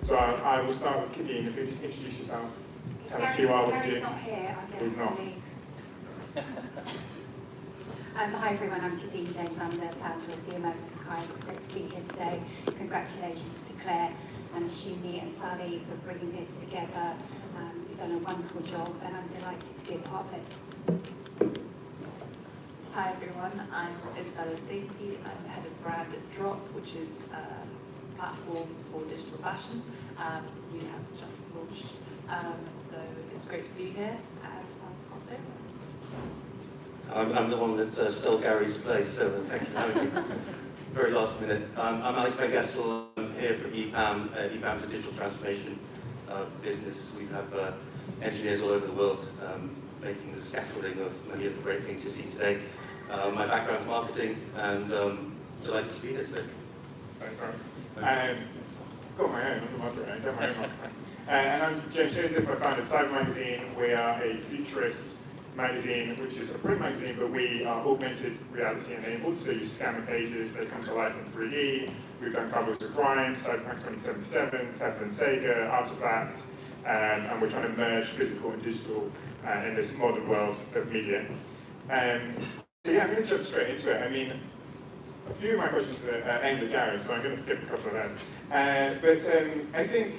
So I will start with Kadine. If you just introduce yourself, tell us who you are, what you do. Gary's not here. I'm going He's to not. leave. Hi everyone, I'm Kadine James. I'm the founder of the Immersive Kind. It's great to be here today. Congratulations to Claire and Ashumi and Sally for bringing this together. You've done a wonderful job and I'm delighted to be a part of it. Hi everyone, I'm Isabelle Sainty. I'm the head of brand at Draup, which is a platform for digital fashion. We have just launched, so it's great to be here and I'll pass over. I'm the one that stole Gary's place, so thank you for having me. Very last minute. I'm Gestel. I'm here for EPAM. EPAM's a digital transformation business. We have engineers all over the world making the scaffolding of many of the great things you see today. My background's marketing, and delighted to be here today. Thanks, got my own, I'm the moderator, got my own microphone. And I'm James Joseph. I founded Cyber Magazine. We are a futurist magazine, which is a print magazine, but we are augmented reality enabled. So you scan the pages, they come to life in 3D. We've done covers with Crime, Cyberpunk 2077, Clever and Sega, Artifact, and we're trying to merge physical and digital in this modern world of media. So yeah, I'm going to jump straight into it. I mean, a few of my questions are aimed at Gary, so I'm going to skip a couple of those. But I think,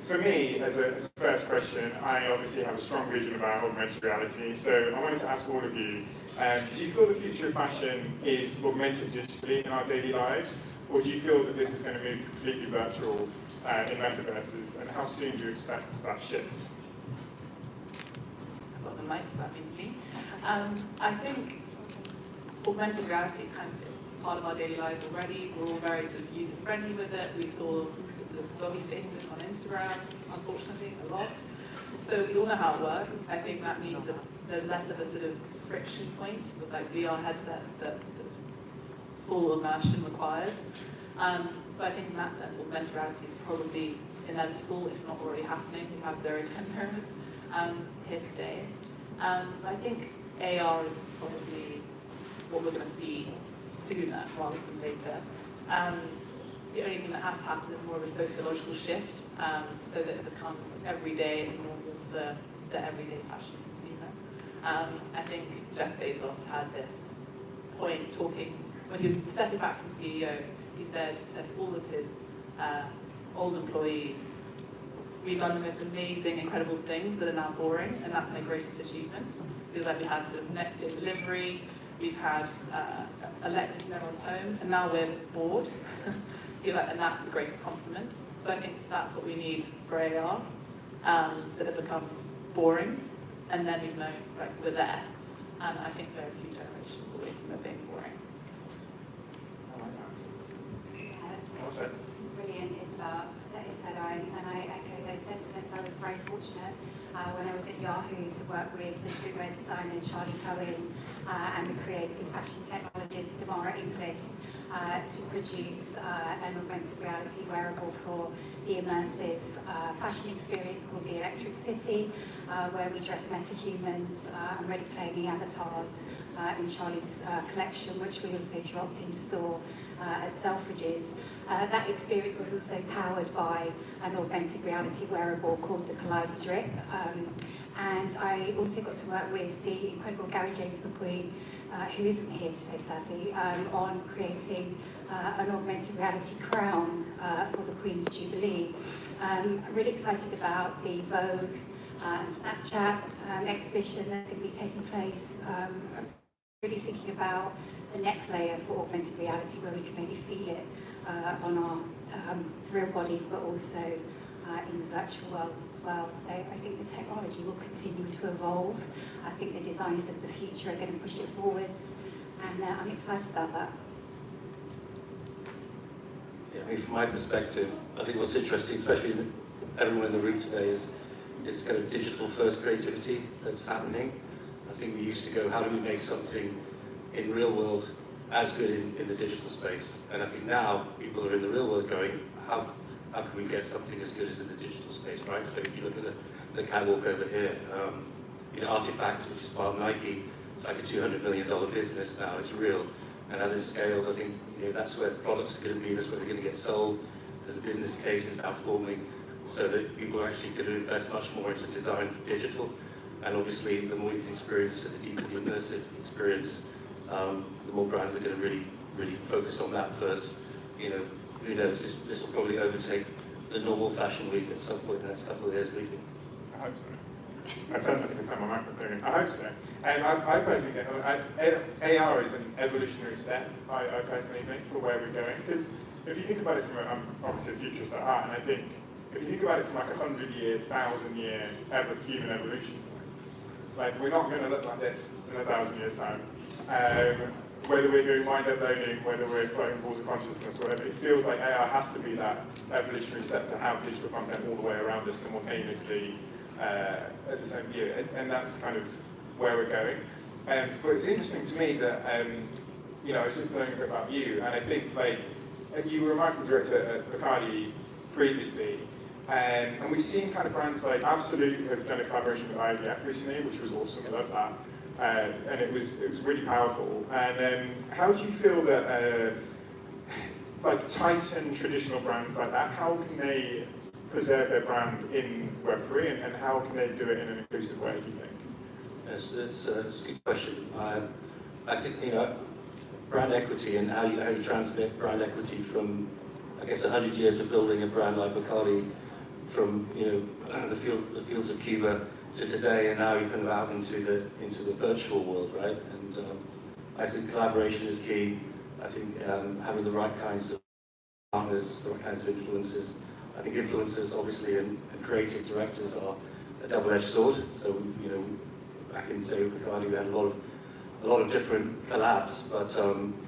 for me, as a first question, I obviously have a strong vision about augmented reality. So I wanted to ask all of you, do you feel the future of fashion is augmented digitally in our daily lives? Or do you feel that this is going to move completely virtual in metaverses? And how soon do you expect that shift? I've got the mic, so that means me. I think augmented reality is kind of part of our daily lives already. We're all very sort of user-friendly with it. We saw sort of doggy faces on Instagram, unfortunately, a lot. So we all know how it works. I think that means that there's less of a sort of friction point with like VR headsets that sort of full immersion requires. So I think in that sense, augmented reality is probably inevitable, if not already happening. We have 0 to 10 mirrors here today. So I think AR is probably what we're going to see sooner rather than later. The only thing that has to happen is more of a sociological shift, so that it becomes everyday and more of the everyday fashion consumer. I think Jeff Bezos had this point talking, when he was stepping back from CEO, he said to all of his old employees, we've done the most amazing, incredible things that are now boring, and that's my greatest achievement. Because like we had sort of next day delivery, we've had Alexis in everyone's home, and now we're bored. And that's the greatest compliment. So I think that's what we need for AR, that it becomes boring, and then we know, like, we're there. And I think there are a few generations away from it being boring. I like that. Yeah, that's Awesome. brilliant, Isabelle. And I echo those sentiments. I was very fortunate when I was at Yahoo to work with the streetwear designer Charlie Cohen and the creative fashion technologist Tamara Inglis to produce an augmented reality wearable for the immersive fashion experience called the Electric City, where we dress metahumans and ready-playing avatars in Charlie's collection, which we also dropped in store at Selfridges. That experience was also powered by an augmented reality wearable called the Collider Drip. And I also got to work with the incredible Gary James McQueen, who isn't here today, sadly, on creating an augmented reality crown for the Queen's Jubilee. I'm really excited about the Vogue and Snapchat exhibition that's going to be taking place. Really thinking about the next layer for augmented reality where we can maybe feel it on our real bodies, but also in the virtual worlds as well. So I think the technology will continue to evolve. I think the designers of the future are going to push it forwards, and I'm excited about that. Yeah, I mean, from my perspective, I think what's interesting, especially everyone in the room today, is kind of digital first creativity that's happening. I think we used to go, how do we make something in real world as good in the digital space? And I think now people are in the real world going, how can we get something as good as in the digital space, right? So if you look at the catwalk over here, Artifact, which is part of Nike, it's like a $200 million business now, it's real. And as it scales, I think that's where products are going to be, that's where they're going to get sold. there's a business case is now forming so that people are actually going to invest much more into design for digital. And obviously, the more you can experience it, the deeper the immersive experience, the more brands are going to really focus on that first. You know, who knows, this will probably overtake the normal fashion week at some point in the next couple of years, really. I hope so. I can turn my microphone in. I hope so. And I personally think AR is an evolutionary step, I personally think, for where we're going. Because if you think about it from I'm obviously a futurist at heart, and I think if you think about it from like 100-year, 1,000-year human evolution, like we're not going to look like this in 1,000 years' time. Whether we're doing mind uploading, whether we're floating balls of consciousness, whatever, it feels like AR has to be that evolutionary step to have digital content all the way around us simultaneously at the same view, and that's kind of where we're going. But it's interesting to me that you know, I was just learning a bit about you, and I think like you were a marketing director at Bacardi previously, and we've seen kind of brands like Absolute have done a collaboration with IVF recently, which was awesome. I love that. And it was really powerful. And how do you feel that like Titan traditional brands like that, how can they preserve their brand in Web3, and how can they do it in an inclusive way, do you think? Yes, it's a good question. I think, you know, brand equity and how you transmit brand equity from, I guess, 100 years of building a brand like Bacardi, from, you know, the fields of Cuba to today, and now you're kind of out into the virtual world, right? And I think collaboration is key. I think having the right kinds of partners, the right kinds of influencers. I think influencers, obviously, and creative directors are a double-edged sword. So, you know, back in the day with Bacardi, we had a lot of different collabs, but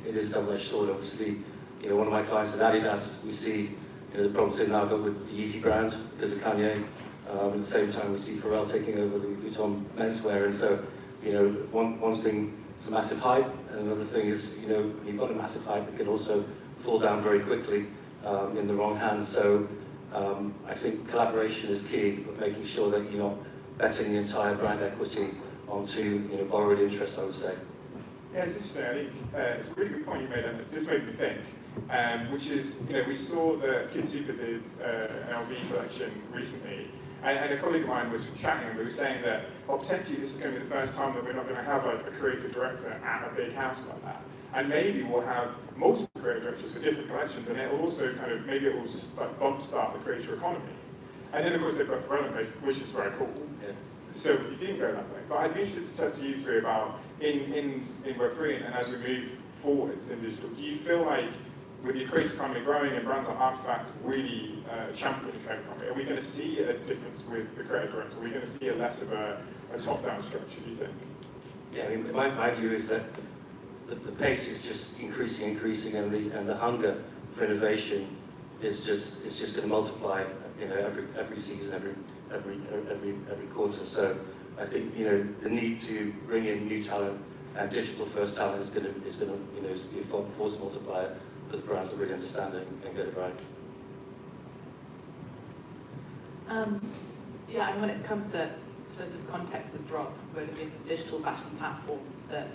it is a double-edged sword. Obviously, you know, one of my clients is Adidas. We see, you know, the problems they've now got with the Yeezy brand because of Kanye. At the same time, we see Pharrell taking over Louis Vuitton menswear, and so, you know, one thing is a massive hype, and another thing is, you know, when you've got a massive hype, it can also fall down very quickly in the wrong hands. So I think collaboration is key, but making sure that you're not betting the entire brand equity onto, you know, borrowed interest, I would say. Yeah, it's interesting. I think it's a really good point you made, and it just made me think. Which is, you know, we saw that Kid Super did an LV collection recently. And a colleague of mine was chatting, and we were saying that, well, potentially this is going to be the first time that we're not going to have like a creative director at a big house like that. And maybe we'll have multiple creative directors for different collections, and it will also kind of, maybe it will like bump start the creator economy. And then of course they've got Pharrell in place, which is very cool. Yeah. So it didn't go that way. But I'd be interested to talk to you three about, in Web3 and as we move forwards in digital, do you feel like with the creator economy growing and brands like Artifact really championing the creator economy, are we going to see a difference with the creator director? Are we going to see a less of a top-down structure, do you think? Yeah, I mean, my view is that the pace is just increasing, and the hunger for innovation is just going to multiply, you know, every season, every quarter. So I think, you know, the need to bring in new talent and digital-first talent is going to, you know, be a force multiplier for the brands that really understand it and get it right. Yeah, and when it comes to the sort of context of Draup, where it is a digital fashion platform that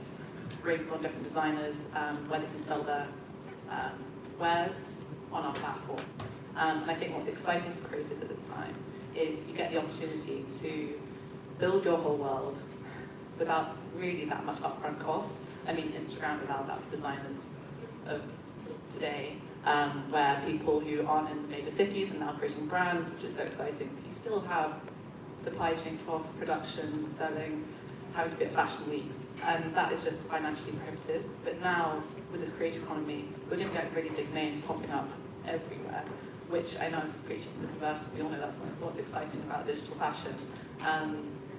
brings on different designers where they can sell their wares on our platform. And I think what's exciting for creators at this time is you get the opportunity to build your whole world without really that much upfront cost. I mean, Instagram allowed that for designers of today, where people who aren't in major cities are now creating brands, which is so exciting. But you still have supply chain costs, production, selling, having to be at fashion weeks, and that is just financially prohibitive. But now, with this creator economy, we're going to get really big names popping up everywhere, which I know as preaching to the conversion, we all know that's what's exciting about digital fashion.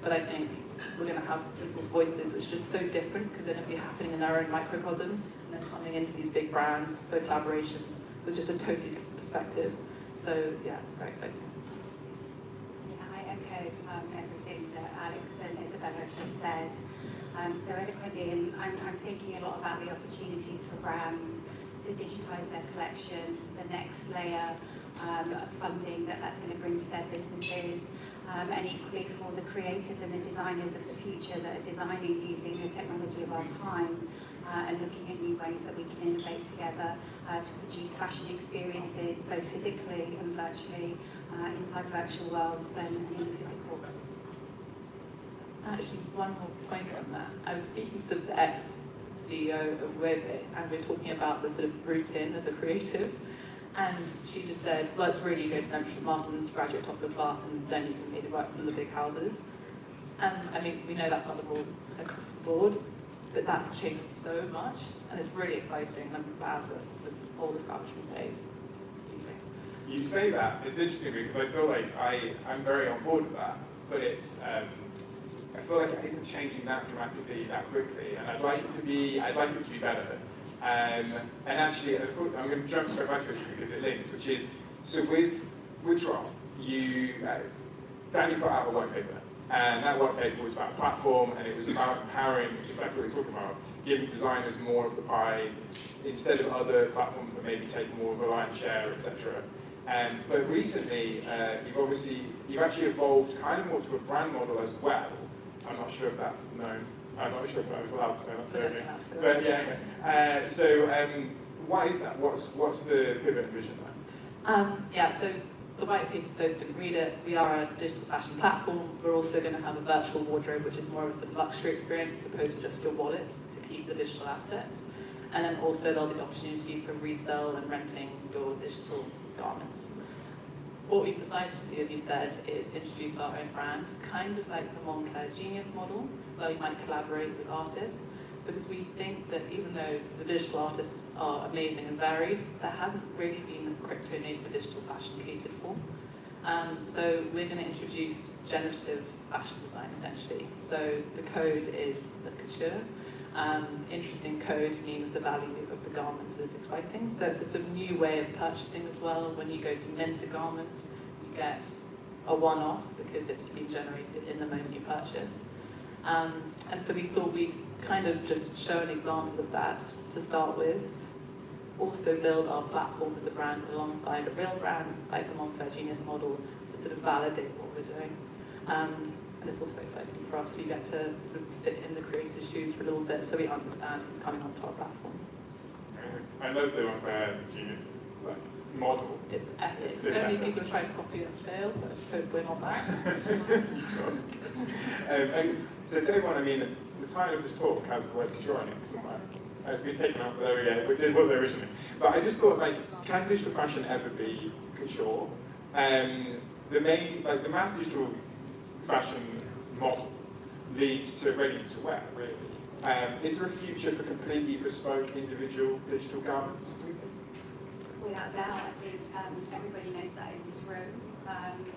But I think we're going to have people's voices, which are just so different because they're going to be happening in their own microcosm, and then coming into these big brands for collaborations with just a totally different perspective. So yeah, it's very exciting. Yeah, I echo everything that Alex and Isabelle have just said so eloquently, and I'm thinking a lot about the opportunities for brands to digitise their collection, the next layer of funding that's going to bring to their businesses, and equally for the creators and the designers of the future that are designing using the technology of our time. and looking at new ways that we can innovate together to produce fashion experiences, both physically and virtually, inside virtual worlds and in the physical. Actually, one more point on that. I was speaking to the ex-CEO of Webit, and we were talking about the sort of route in as a creative. And she just said, well, it's really, you go to Central Martin's, graduate top of the class, and then you can maybe work from the big houses. And I mean, we know that's not the rule across the board, but that's changed so much, and it's really exciting, and I'm glad that sort of all this garbage in place. You say that, it's interesting because I feel like I'm very on board with that, but it's, I feel like it isn't changing that dramatically, that quickly, and I'd like it to be better. And actually, I'm going to jump straight back to it because it links, which is, so with Draup, Danny put out a white paper, and that white paper was about a platform, and it was about empowering, exactly what he's talking about, giving designers more of the pie, instead of other platforms that maybe take more of a lion's share, etc. But recently, you've actually evolved kind of more to a brand model as well. I'm not sure if that's known. I'm not sure if I was allowed to say that. But yeah. So why is that? What's the pivot and vision there? Yeah, so the white paper, for those who didn't read it, we are a digital fashion platform. We're also going to have a virtual wardrobe, which is more of a sort of luxury experience as opposed to just your wallet to keep the digital assets. And then also there'll be the opportunity for resale and renting your digital garments. What we've decided to do, as you said, is introduce our own brand, kind of like the Moncler Genius model, where we might collaborate with artists, because we think that even though the digital artists are amazing and varied, there hasn't really been a crypto-native digital fashion catered for. So we're going to introduce generative fashion design, essentially. So the code is the couture. Interesting code means the value of the garment is exciting. So it's a sort of new way of purchasing as well. When you go to mint a garment, you get a one-off because it's been generated in the moment you purchased. And so we thought we'd kind of just show an example of that to start with. Also build our platform as a brand alongside a real brand like the Moncler Genius model to sort of validate what we're doing. And it's also exciting for us. We get to sort of sit in the creator's shoes for a little bit so we understand who's coming onto our platform. I love the Moncler Genius model. It's epic. So many people try to copy it and fail, so I just hope we're not that. So to everyone, I mean, the title of this talk has the word couture on it somewhere. It's been taken out, but there we go, which it was originally. But I just thought, like, can digital fashion ever be couture? The mass digital fashion model leads to ready-to-wear, really. Is there a future for completely bespoke individual digital garments? Without doubt, I think everybody knows that in this room.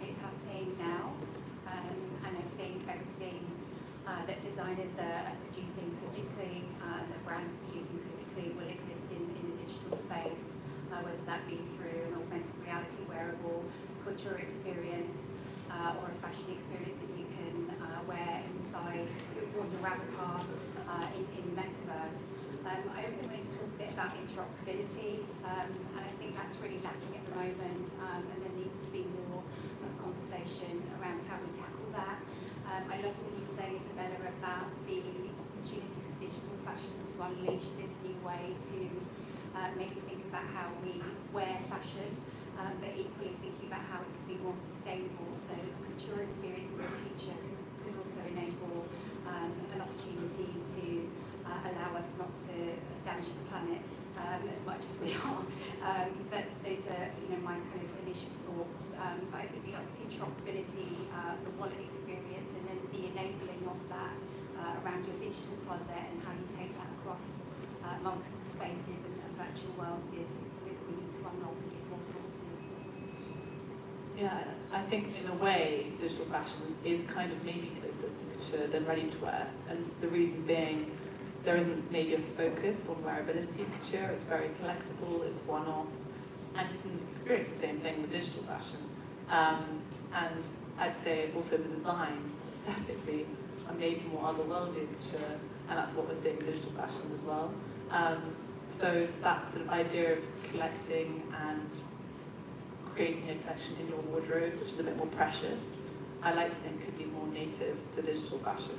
It's happening now, and I think everything that designers are producing physically, that brands are producing physically, will exist in the digital space, whether that be through an augmented reality wearable, couture experience, or a fashion experience that you can wear inside your avatar in the metaverse. I also wanted to talk a bit about interoperability, and I think that's really lacking at the moment, and there needs to be more conversation around how we tackle that. I love what you say, Isabelle, about the opportunity for digital fashion to unleash this new way to maybe think about how we wear fashion, but equally thinking about how it can be more sustainable. So couture experience in the future could also enable an opportunity to allow us not to damage the planet as much as we are. But those are, my kind of initial thoughts. But I think the interoperability, the wallet experience, and then the enabling of that around your digital closet and how you take that across multiple spaces and virtual worlds is something that we need to unlock and get more thought to. Yeah, I think in a way, digital fashion is kind of maybe closer to couture than ready-to-wear. And the reason being, there isn't maybe a focus on wearability in couture. It's very collectible, it's one-off, and you can experience the same thing with digital fashion. And I'd say also the designs, aesthetically, are maybe more otherworldly in couture, and that's what we're seeing in digital fashion as well. So that sort of idea of collecting and creating a collection in your wardrobe, which is a bit more precious, I like to think could be more native to digital fashion,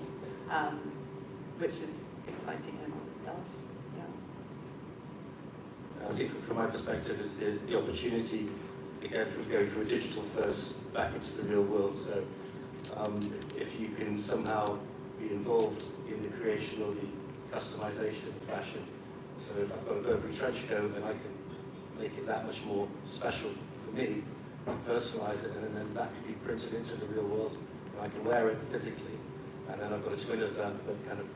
which is exciting in itself. And I think from my perspective, it's the opportunity, again, from going from a digital first back into the real world. So if you can somehow be involved in the creation or the customization of fashion. So if I've got a Burberry trench coat, then I can make it that much more special for me, personalize it, and then that can be printed into the real world, and I can wear it physically, and then I've got a twin of that, but kind of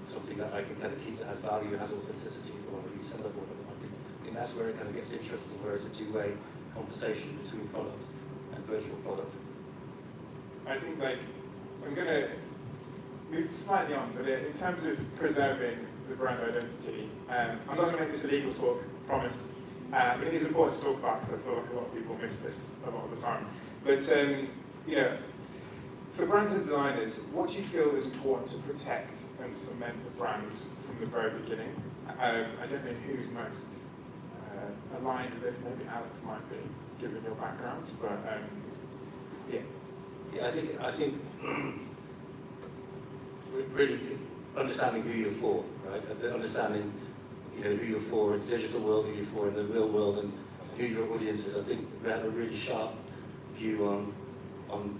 something that I can kind of keep that has value and has authenticity for when we sell it. I think that's where it kind of gets interesting, where it's a two-way conversation between product and virtual product. I think, like, I'm going to move slightly on, but in terms of preserving the brand identity, I'm not going to make this a legal talk, promise, but it is important to talk about because I feel like a lot of people miss this a lot of the time. But, you know, for brands and designers, what do you feel is important to protect and cement the brand from the very beginning? I don't know who's most aligned with this. Maybe Alex might be, given your background, but yeah. Yeah, I think really understanding who you're for, right? Understanding, you know, who you're for in the digital world, who you're for in the real world, and who your audience is. I think we have a really sharp view on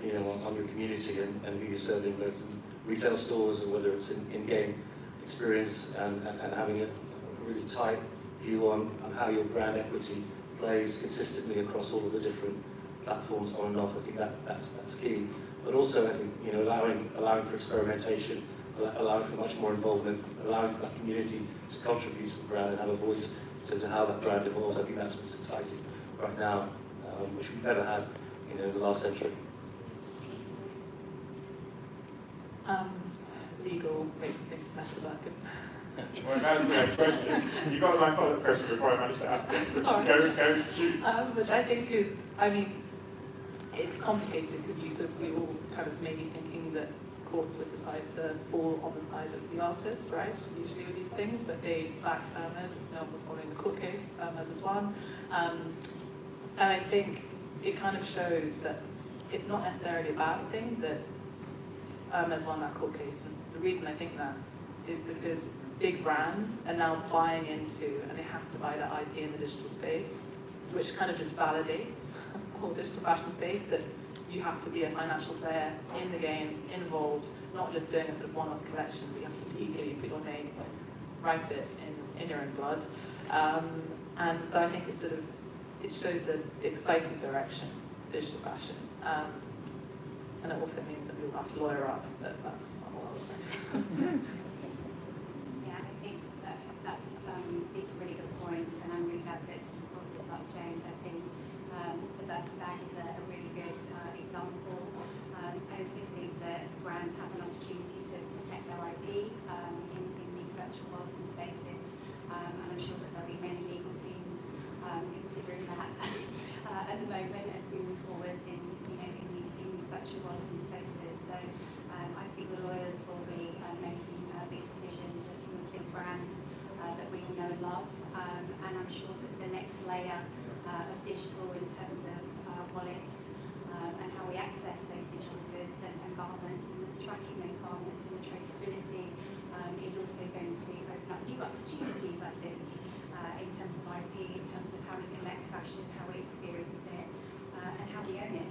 your community and who you're serving, both in retail stores or whether it's in-game experience, and having a really tight view on how your brand equity plays consistently across all of the different platforms on and off. I think that's key. But also, I think, you know, allowing for experimentation, allowing for much more involvement, allowing for that community to contribute to the brand and have a voice in terms of how that brand evolves. I think that's what's exciting right now, which we've never had, you know, in the last century. Legal makes me think of metawork. Well, that's the next question. You got my follow-up question before I managed to ask it. Sorry. Go, shoot. Which I think is, I mean, it's complicated because we all kind of maybe thinking that courts would decide to fall on the side of the artist, right? Usually with these things, but they back farmers. No one was following the court case. Farmers is one, and I think it kind of shows that it's not necessarily a bad thing that has won that court case. And the reason I think that is because big brands are now buying into, and they have to buy that IP in the digital space, which kind of just validates the whole digital fashion space, that you have to be a financial player in the game, involved, not just doing a sort of one-off collection, but you have to legally put your name, write it in your own blood. And so I think it shows an exciting direction, digital fashion. And it also means that we'll have to lawyer up, but that's not a lot of thing. Yeah, I think these are really good points, and I'm really glad that you brought this up, James. I think the Birkin bag is a really good example. I also think that brands have an opportunity to protect their IP in these virtual worlds and spaces, and I'm sure that there'll be many legal teams considering that at the moment as we move forward in these virtual worlds and spaces. So I think the lawyers will be making big decisions at some of the big brands that we all know and love, and I'm sure that the next layer of digital in terms of wallets and how we access those digital goods and garments and tracking those garments and the traceability is also going to open up new opportunities, I think, in terms of IP, in terms of how we collect fashion, how we experience it, and how we own it.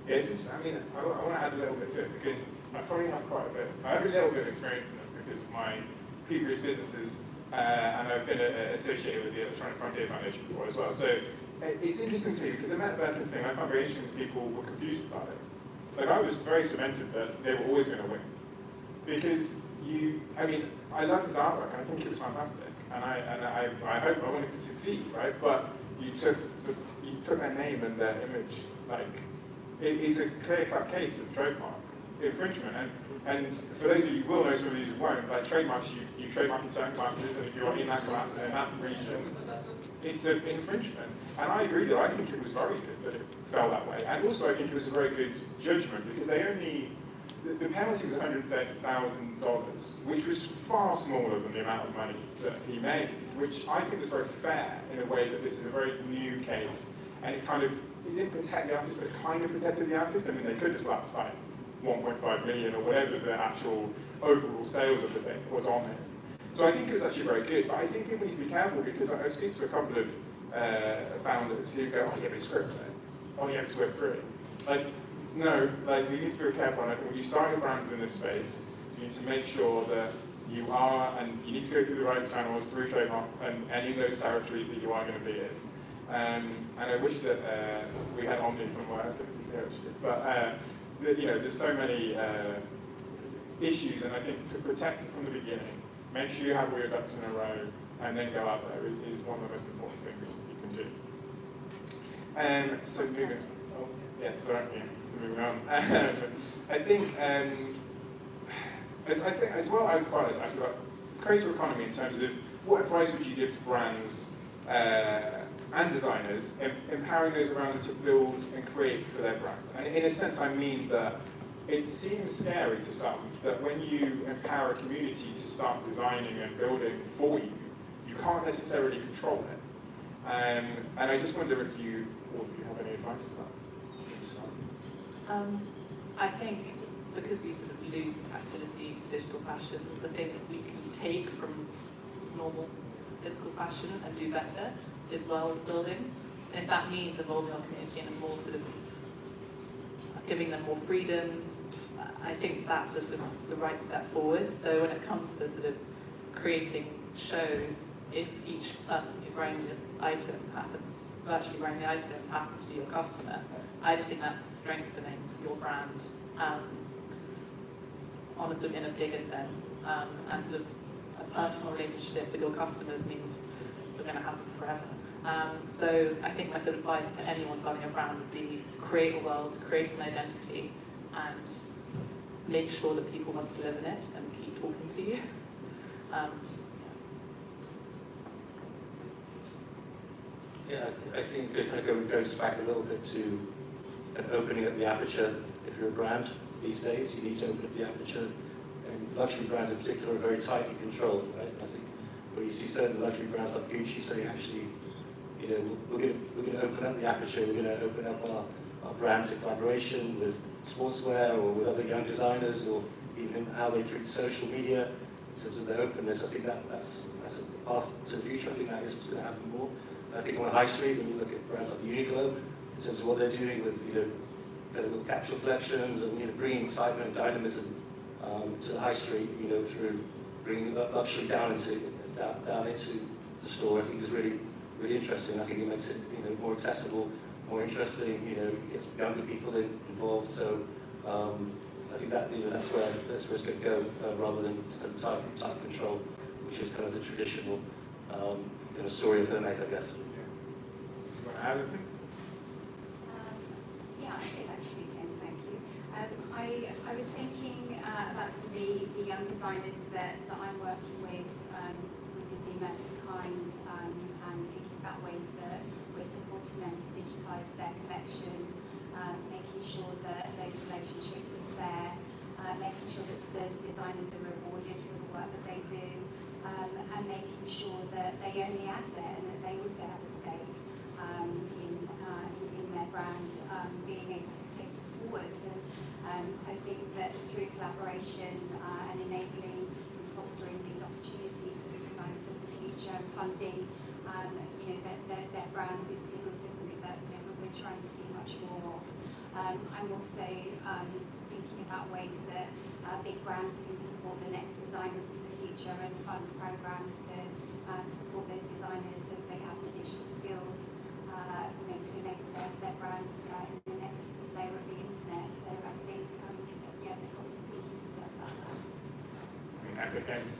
Yeah, I mean, I want to add a little bit to it because I probably have quite a bit. I have a little bit of experience in this because of my previous businesses, and I've been associated with the Electronic Frontier Foundation before as well. So it's interesting to me because the metaverse thing I found very interesting that people were confused about it. Like I was very cemented that they were always going to win because I love his artwork and I think it was fantastic, and I hope I wanted to succeed, right? But you took their name and their image, like. It's a clear-cut case of trademark infringement, and for those of you who will know, some of you who won't, like trademarks, you trademark in certain classes, and if you're in that class and in that region, it's an infringement. And I agree that I think it was very good that it fell that way, and also I think it was a very good judgment because the penalty was $130,000, which was far smaller than the amount of money that he made, which I think was very fair in a way that this is a very new case, and it didn't protect the artist, but it kind of protected the artist. I mean, they could have slapped like 1.5 million or whatever the actual overall sales of the thing was on it. So I think it was actually very good, but I think people need to be careful because I speak to a couple of founders who go, oh yeah, but it's Web 2. Oh yeah, it's Web 3. Like, no, like we need to be very careful, and I think when you start your brands in this space, you need to make sure that you are, and you need to go through the right channels, through trademark, and in those territories that you are going to be in. And I wish that we had Omni somewhere, but there's so many issues, and I think to protect it from the beginning, make sure you have all your ducks in a row, and then go out there is one of the most important things you can do. So moving, oh yes, sorry, yeah, so moving on. I think as well, I quite like to ask about creator economy in terms of what advice would you give to brands and designers, empowering those around them to build and create for their brand. And in a sense, I mean that it seems scary to some that when you empower a community to start designing and building for you, you can't necessarily control it. And I just wonder if you have any advice for that. I think because we sort of lose tactility to digital fashion, the thing that we can take from normal physical fashion and do better is world building. And if that means involving our community in a more sort of giving them more freedoms, I think that's the sort of the right step forward. So when it comes to sort of creating shows, if each person who's wearing the item virtually wearing the item happens to be your customer, I just think that's strengthening your brand on a sort of in a bigger sense, and sort of a personal relationship with your customers means you're going to have them forever. So I think my sort of advice to anyone starting a brand would be create a world, create an identity, and make sure that people want to live in it and keep talking to you. I think it kind of goes back a little bit to opening up the aperture. If you're a brand these days, you need to open up the aperture. And luxury brands in particular are very tightly controlled, right? I think where you see certain luxury brands like Gucci saying, actually, we're going to open up the aperture. We're going to open up our brands in collaboration with sportswear or with other young designers, or even how they treat social media in terms of their openness. I think that's a path to the future. I think that is what's going to happen more. I think on high street, when you look at brands like Uniqlo, in terms of what they're doing with little capsule collections and bringing excitement and dynamism to the high street, through bringing luxury down into the store, I think is really interesting. I think it makes it more accessible, more interesting. Gets younger people involved. So I think that that's where it's going to go, rather than kind of tight control, which is kind of the traditional story of Hermes, I guess. You want to add anything? Yeah, I did actually, James, thank you. I was thinking about some of the young designers that I'm working with within the Immersive kind, and thinking about ways that we're supporting them to digitise their collection, making sure that those relationships are fair, making sure that those designers are rewarded for the work that they do, and making sure that they own the asset and that they also have a stake in their brand, being able to take it forwards. And I think that through collaboration and enabling and fostering these opportunities for the designers of the future and funding their brands is also something that we're trying to do much more of. I'm also thinking about ways that big brands can support the next designers of the future and fund programs to support those designers so that they have the digital skills to enable their brands in the next layer of the internet. So I think there's lots of thinking to do about that. I mean, Epic Games,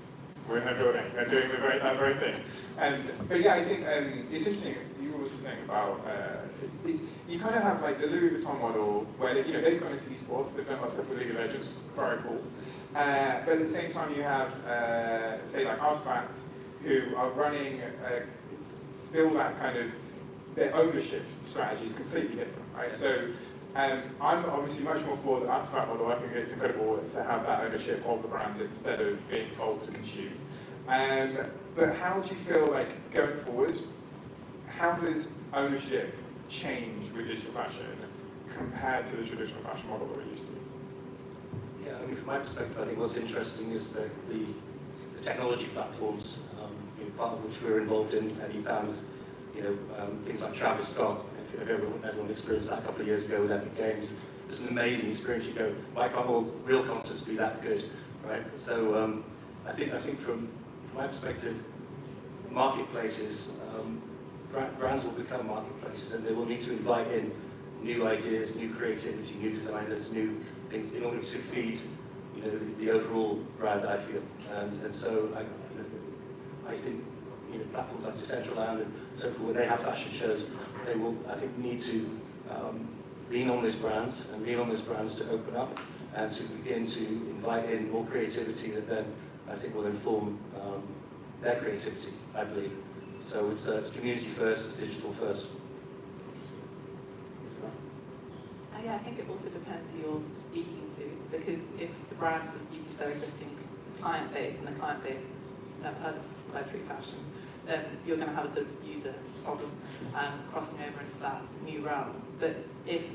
we're in their building, they're doing that very thing. But yeah, I think it's interesting. You were also saying about you kind of have like the Louis Vuitton model where they've gone into esports, they've done lots of stuff with League of Legends, which is very cool. But at the same time, you have say like Artifact, who are running. It's still that kind of their ownership strategy is completely different, right? So I'm obviously much more for the Artifact model. I think it's incredible to have that ownership of the brand instead of being told to consume. But how do you feel like going forward? How does ownership change with digital fashion compared to the traditional fashion model that we're used to? Yeah, I mean, from my perspective, I think what's interesting is that the technology platforms, part of which we're involved in at EPAM, things like Travis Scott. If everyone experienced that a couple of years ago with Epic Games, it was an amazing experience. You go, why can't all real concerts be that good, right? So I think from my perspective, marketplaces, brands will become marketplaces, and they will need to invite in new ideas, new creativity, new designers, in order to feed, the overall brand. I feel, and so I think, platforms like Decentraland and so forth, where they have fashion shows, they will, I think, need to lean on those brands to open up and to begin to invite in more creativity that then I think will inform their creativity, I believe. So it's community first, it's digital first. Yeah, I think it also depends who you're speaking to, because if the brands are speaking to their existing client base, and the client base has never heard of luxury fashion, then you're going to have a sort of user problem crossing over into that new realm. But if,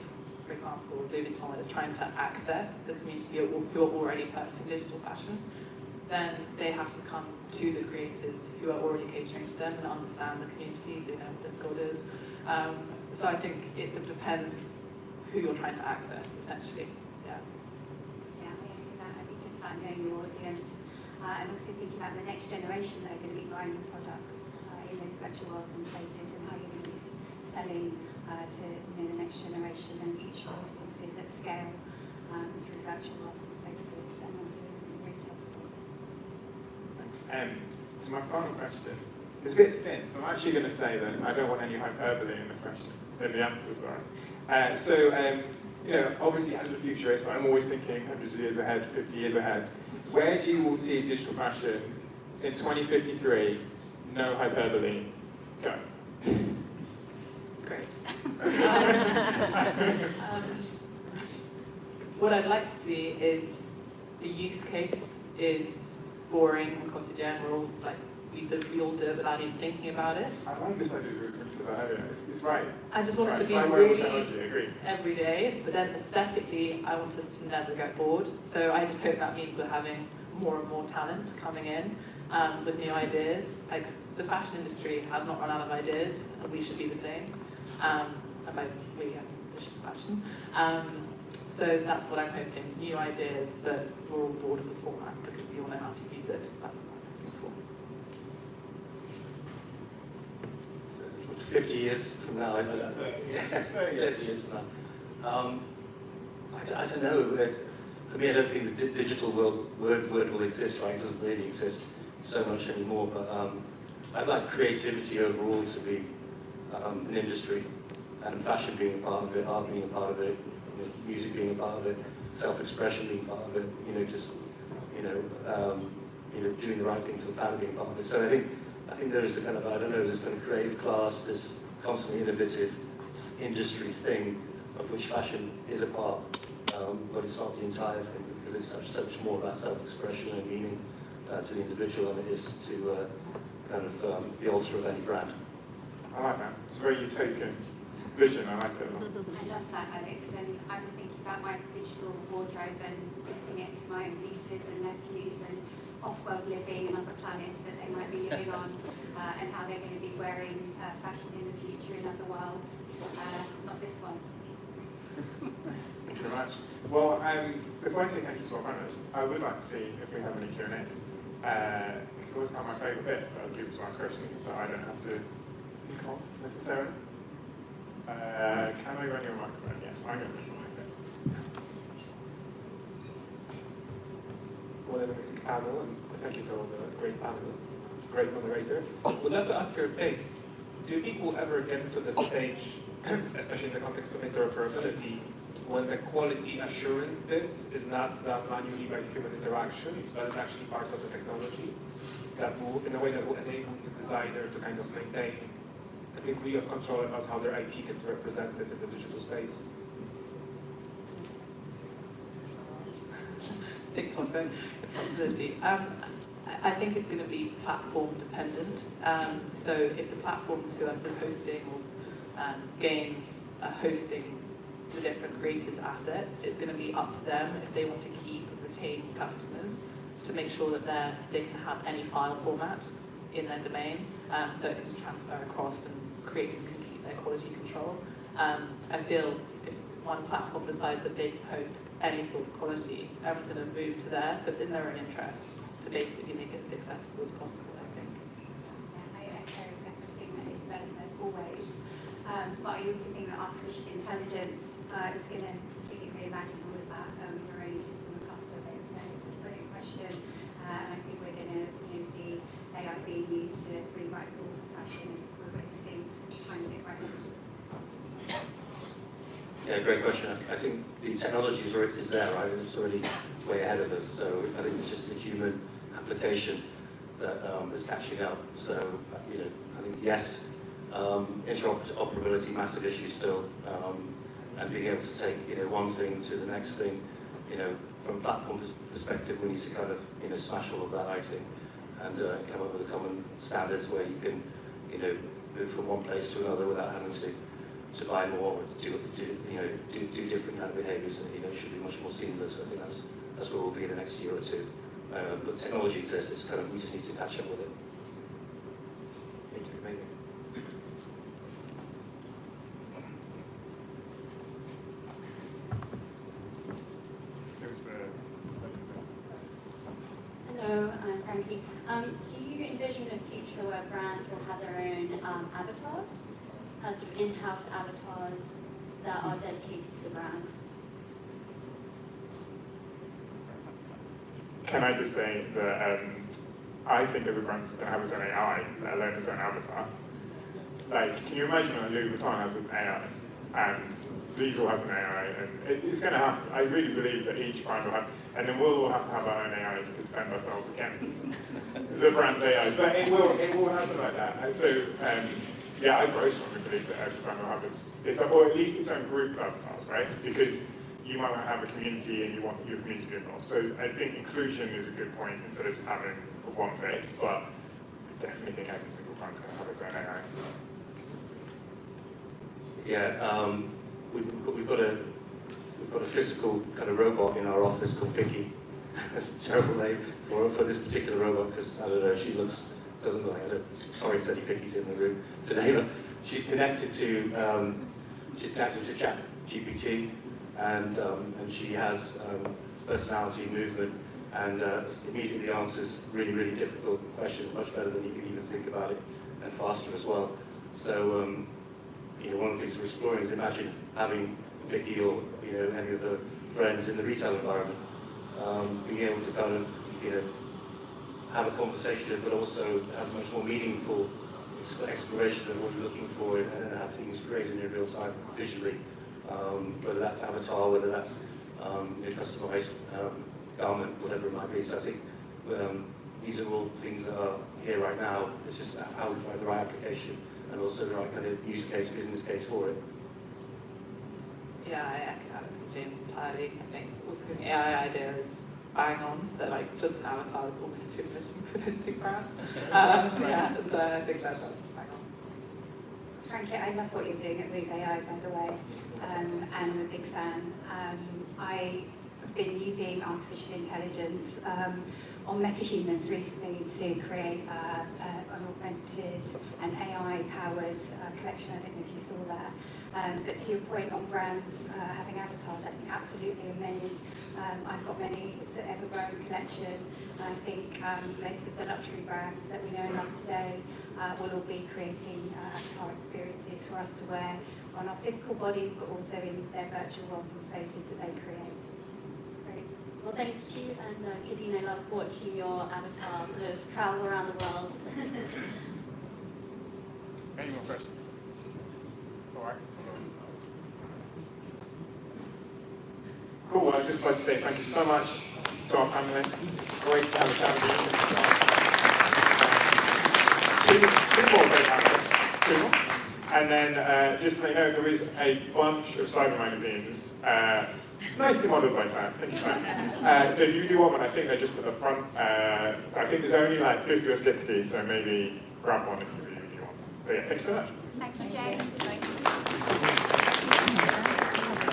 for example, Louis Vuitton is trying to access the community who are already purchasing digital fashion, then they have to come to the creators who are already catering to them and understand the community, they know what this goal is. So I think it sort of depends who you're trying to access, essentially. Yeah. Yeah, I think that. I think it's about knowing your audience and also thinking about the next generation that are going to be buying your products in those virtual worlds and spaces, and how you're going to be selling to the next generation and future audiences at scale through virtual worlds and spaces, and also in retail stores. Thanks. So my final question is a bit thin, so I'm actually going to say that I don't want any hyperbole in this question, in the answer, sorry. Obviously as a futurist, I'm always thinking 100 years ahead, 50 years ahead. Where do you all see digital fashion in 2053? No hyperbole. Go. Great. What I'd like to see is the use case is boring and quotidian. We're all like, we all do it without even thinking about it. I like this idea we were talking about earlier. It's right. I just want it to be really every day, but then aesthetically, I want us to never get bored. So I just hope that means we're having more and more talent coming in with new ideas. Like, the fashion industry has not run out of ideas, and we should be the same. And by we, digital fashion. So that's what I'm hoping, new ideas, but we're all bored of the format because we all know how to use it. That's what I'm looking for. 50 years from now, I don't know. 30 years from now. I don't know. For me, I don't think the digital word will exist, right? It doesn't really exist so much anymore. But I'd like creativity overall to be an industry, and fashion being a part of it, art being a part of it, music being a part of it, self-expression being part of it. Doing the right thing for the planet being part of it. So I think there is a kind of, there's kind of creative class, this constantly innovative industry thing of which fashion is a part, but it's not the entire thing, because it's so much more about self-expression and meaning to the individual than it is to the altar of any brand. I like that. It's a very utopian vision. I like it a lot. I love that, Alex. And I was thinking about my digital wardrobe and gifting it to my own nieces and nephews and off-world living and other planets that they might be living on, and how they're going to be wearing fashion in the future in other worlds, not this one. Thank you very much. Well, before I say thank you to our panelists, I would like to see if we have any Q&As. It's always kind of my favourite bit for other people to ask questions that I don't have to think of necessarily. Can I run your microphone? Yes, I'm going to run your microphone. What an amazing panel, and thank you to all the great panelists, great moderator. Would love to ask your take. Do you think we'll ever get to the stage, especially in the context of interoperability, when the quality assurance bit is not done manually by human interactions, but it's actually part of the technology, that will, in a way that will enable the designer to kind of maintain a degree of control about how their IP gets represented in the digital space? Big topic, accountability. I think it's going to be platform dependent. So if the platforms who are sort of hosting or games are hosting the different creators' assets, it's going to be up to them if they want to keep and retain customers to make sure that they can have any file format in their domain, so it can transfer across and creators can keep their quality control. I feel if one platform decides that they can host any sort of quality, everyone's going to move to there, so it's in their own interest to basically make it as accessible as possible, I think. Yeah, I echo everything that Isabelle says always. But I also think that artificial intelligence is going to reimagine all of that. We're only just on the cusp of it, so it's a brilliant question. And I think we're going to see AI being used to rewrite rules of fashion as we're witnessing kind of it right now. Yeah, great question. I think the technology is there, right? It's already way ahead of us. So I think it's just the human application that is catching up. So I think yes, interoperability, massive issue still, and being able to take one thing to the next thing. From a platform perspective, we need to kind of smash all of that, I think, and come up with a common standards where you can move from one place to another without having to buy more, do different kind of behaviours that should be much more seamless. I think that's where we'll be in the next year or two. But technology exists. It's we just need to catch up with it. Thank you. Amazing. Hello, I'm Frankie. Do you envision a future where brands will have their own avatars, sort of in-house avatars that are dedicated to the brands? Can I just say that I think every brand's going to have its own AI, let alone its own avatar. Like, can you imagine that Louis Vuitton has an AI, and Diesel has an AI, and it's going to happen. I really believe that each brand will have, and then we'll all have to have our own AIs to defend ourselves against the brand's AIs. But it will happen like that. And so, yeah, I very strongly believe that every brand will have or at least its own group avatars, right? Because you might want to have a community and you want your community to be involved. So I think inclusion is a good point instead of just having one face, but I definitely think every single brand's going to have its own AI. Yeah, we've got a physical kind of robot in our office called Vicky. Terrible name for this particular robot because I don't know, she doesn't look like it. Sorry if any Vicky's in the room today, but she's connected to ChatGPT, and she has personality, movement, and immediately answers really, really difficult questions much better than you can even think about it, and faster as well. So one of the things we're exploring is imagine having Vicky or any of the friends in the retail environment being able to kind of have a conversation, but also have a much more meaningful exploration of what you're looking for, and then have things created in real time visually. Whether that's avatar, whether that's customized garment, whatever it might be. So I think these are all things that are here right now. It's just how we find the right application and also the right kind of use case, business case for it. Yeah, I echo Alex and James entirely. I think also the AI idea is bang on, but like just an avatar is almost too missing for those big brands. Yeah, so I think that's bang on. Frankie, I love what you're doing at Move AI, by the way, and I'm a big fan. I've been using artificial intelligence on MetaHumans recently to create an augmented and AI-powered collection. I don't know if you saw that. But to your point on brands having avatars, I think absolutely, and many. I've got many. It's an ever-growing collection. And I think most of the luxury brands that we know and love today will all be creating avatar experiences for us to wear on our physical bodies, but also in their virtual worlds and spaces that they create. Great. Well, thank you. And Kadine, I love watching your avatar sort of travel around the world. Any more questions? All right. Cool. Well, I'd just like to say thank you so much to our panelists. Great to have a chat with you. Two more great panelists. Two more. And then just to let you know, there is a bunch of cyber magazines, nicely modeled by Fan. Thank you, Fan. So if you do want one, I think they're just at the front. I think there's only like 50 or 60, so maybe grab one if you really want. But yeah, thank you so much. Thank you, James.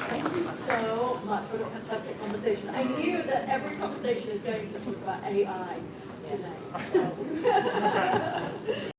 Thank you so much for the fantastic conversation. I knew that every conversation is going to talk about AI today. So.